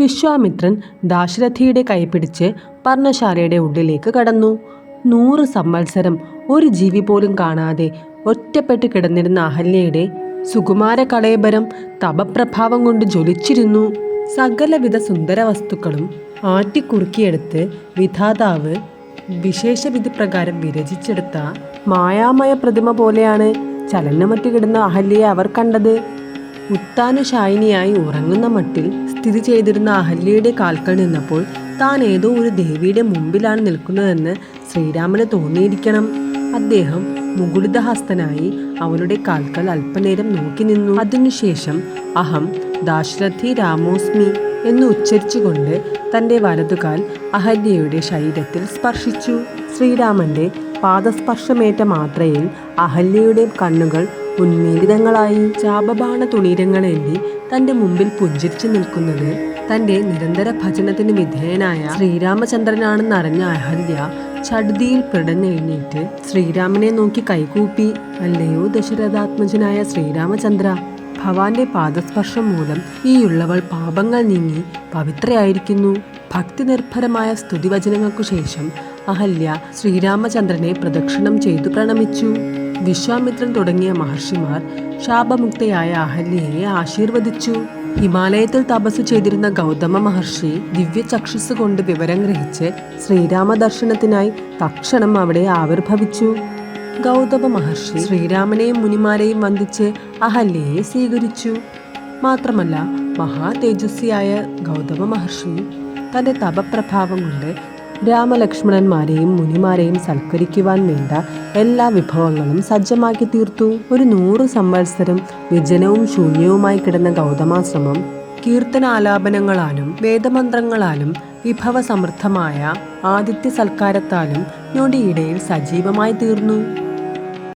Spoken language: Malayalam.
വിശ്വാമിത്രൻ ദാശരഥിയുടെ കൈപിടിച്ച് പർണശാലയുടെ ഉള്ളിലേക്ക് കടന്നു. 100 സംവത്സരം ഒരു ജീവി പോലും കാണാതെ ഒറ്റപ്പെട്ട് കിടന്നിരുന്ന അഹല്യയുടെ സുകുമാര കളേബരം തപപ്രഭാവം കൊണ്ട് ജ്വലിച്ചിരുന്നു. സകലവിധ സുന്ദര വസ്തുക്കളും ആറ്റിക്കുറുക്കിയെടുത്ത് വിധാതാവ് വിശേഷവിധി പ്രകാരം വിരചിച്ചെടുത്ത മായാമയ പ്രതിമ പോലെയാണ് ചലനമറ്റു കിടന്ന അഹല്യയെ അവർ കണ്ടത്. ഉത്താനുശായിനിയായി ഉറങ്ങുന്ന മട്ടിൽ സ്ഥിതി ചെയ്തിരുന്ന അഹല്യയുടെ കാൽക്കൽ നിന്നപ്പോൾ താൻ ഏതോ ഒരു ദേവിയുടെ മുമ്പിലാണ് നിൽക്കുന്നതെന്ന് ശ്രീരാമന് തോന്നിയിരിക്കണം. അദ്ദേഹം മുകുളിതഹസ്തനായി അവളുടെ കാൽക്കൽ അല്പനേരം നോക്കി നിന്നു. അതിനുശേഷം അഹം ദാശരഥി രാമോസ്മി എന്ന് ഉച്ചരിച്ചുകൊണ്ട് തൻ്റെ വലതുകാൽ അഹല്യയുടെ ശരീരത്തിൽ സ്പർശിച്ചു. ശ്രീരാമന്റെ പാദസ്പർശമേറ്റ മാത്രയിൽ അഹല്യയുടെ കണ്ണുകൾ ഉന്മീലിതങ്ങളായി. ചാപബാണ തുണീരങ്ങളേന്തി തൻ്റെ മുമ്പിൽ പുഞ്ചിരിച്ചു നിൽക്കുന്നത് തൻ്റെ നിരന്തര ഭജനത്തിന് വിധേയനായ ശ്രീരാമചന്ദ്രനാണെന്നറിഞ്ഞ അഹല്യ ചടുതിയിൽ പിടഞ്ഞെഴുന്നേറ്റ് ശ്രീരാമനെ നോക്കി കൈകൂപ്പി. അല്ലയോ ദശരഥാത്മജനായ ശ്രീരാമചന്ദ്ര, ഭവാന്റെ പാദസ്പർശം മൂലം ഈയുള്ളവൾ പാപങ്ങൾ നീങ്ങി പവിത്രയായിരിക്കുന്നു. ഭക്തി നിർഭരമായ സ്തുതിവചനങ്ങൾക്കു ശേഷം അഹല്യ ശ്രീരാമചന്ദ്രനെ പ്രദക്ഷിണം ചെയ്തു പ്രണമിച്ചു. വിശ്വാമിത്രൻ തുടങ്ങിയ മഹർഷിമാർ ശാപമുക്തയായ അഹല്യയെ ആശീർവദിച്ചു. ഹിമാലയത്തിൽ തപസ് ചെയ്തിരുന്ന ഗൗതമ മഹർഷി ദിവ്യ ചക്ഷുസ് കൊണ്ട് വിവരം ഗ്രഹിച്ച് ശ്രീരാമ ദർശനത്തിനായി തക്ഷണം അവിടെ ആവിർഭവിച്ചു. ഗൗതമ മഹർഷി ശ്രീരാമനെയും മുനിമാരെയും വന്ദിച്ച് അഹല്യയെ സ്വീകരിച്ചു. മാത്രമല്ല, മഹാ തേജസ്വിയായ ഗൗതമ മഹർഷി തൻ്റെ തപപ്രഭാവം കൊണ്ട് രാമലക്ഷ്മണന്മാരെയും മുനിമാരെയും സൽക്കരിക്കുവാൻ വേണ്ട എല്ലാ വിഭവങ്ങളും സജ്ജമാക്കി തീർത്തു. ഒരു 100 സംവത്സരം വിജനവും ശൂന്യവുമായി കിടന്ന ഗൗതമാശ്രമം കീർത്തനാലാപനങ്ങളാലും വേദമന്ത്രങ്ങളാലും വിഭവസമൃദ്ധമായ ആദിത്യ സൽക്കാരത്താലും ഞൊടിയിടയിൽ സജീവമായി തീർന്നു.